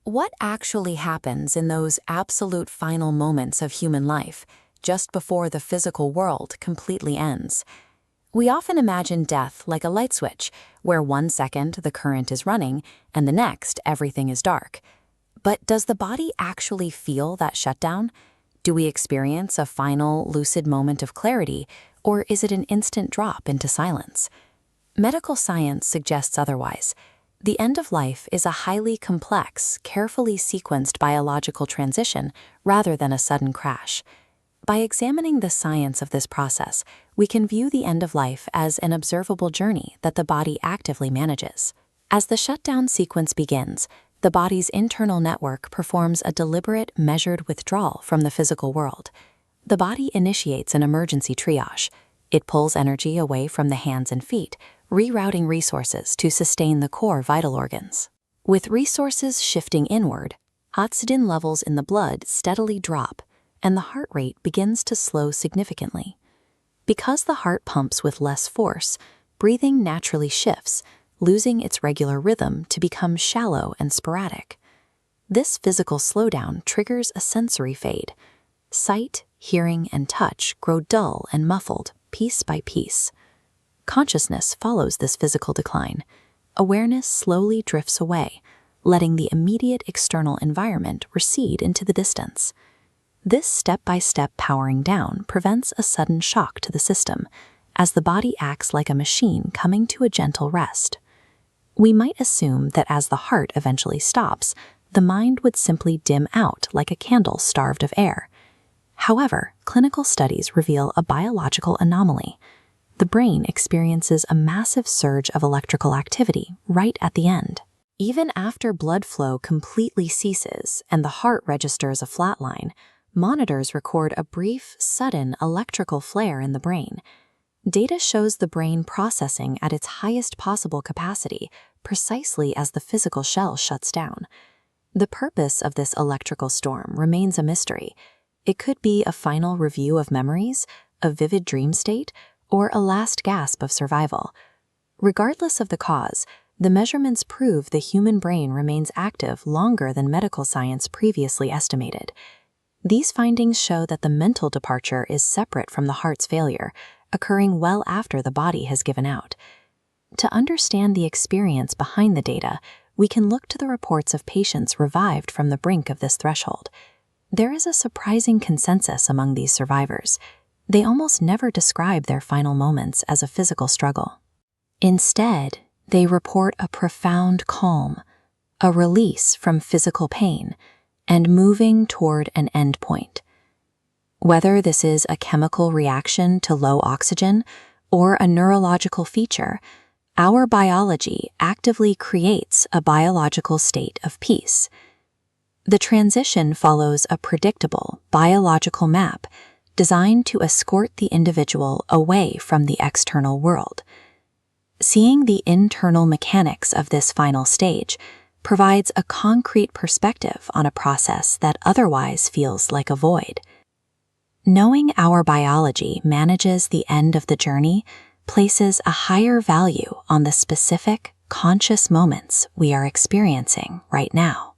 What actually happens in those absolute final moments of human life, just before the physical world completely ends? We often imagine death like a light switch, where 1 second the current is running and the next everything is dark. But does the body actually feel that shutdown? Do we experience a final, lucid moment of clarity, or is it an instant drop into silence? Medical science suggests otherwise. The end of life is a highly complex, carefully sequenced biological transition rather than a sudden crash. By examining the science of this process, we can view the end of life as an observable journey that the body actively manages. As the shutdown sequence begins, the body's internal network performs a deliberate, measured withdrawal from the physical world. The body initiates an emergency triage. It pulls energy away from the hands and feet, rerouting resources to sustain the core vital organs. With resources shifting inward, oxygen levels in the blood steadily drop, and the heart rate begins to slow significantly. Because the heart pumps with less force, breathing naturally shifts, losing its regular rhythm to become shallow and sporadic. This physical slowdown triggers a sensory fade. Sight, hearing, and touch grow dull and muffled, piece by piece. Consciousness follows this physical decline. Awareness slowly drifts away, letting the immediate external environment recede into the distance. This step-by-step powering down prevents a sudden shock to the system, as the body acts like a machine coming to a gentle rest. We might assume that as the heart eventually stops, the mind would simply dim out like a candle starved of air. However, clinical studies reveal a biological anomaly. The brain experiences a massive surge of electrical activity right at the end. Even after blood flow completely ceases and the heart registers a flatline, monitors record a brief, sudden electrical flare in the brain. Data shows the brain processing at its highest possible capacity, precisely as the physical shell shuts down. The purpose of this electrical storm remains a mystery. It could be a final review of memories, a vivid dream state, or a last gasp of survival. Regardless of the cause, the measurements prove the human brain remains active longer than medical science previously estimated. These findings show that the mental departure is separate from the heart's failure, occurring well after the body has given out. To understand the experience behind the data, we can look to the reports of patients revived from the brink of this threshold. There is a surprising consensus among these survivors. They almost never describe their final moments as a physical struggle. Instead, they report a profound calm, a release from physical pain, and moving toward an endpoint. Whether this is a chemical reaction to low oxygen or a neurological feature, our biology actively creates a biological state of peace. The transition follows a predictable biological map designed to escort the individual away from the external world. Seeing the internal mechanics of this final stage provides a concrete perspective on a process that otherwise feels like a void. Knowing our biology manages the end of the journey places a higher value on the specific, conscious moments we are experiencing right now.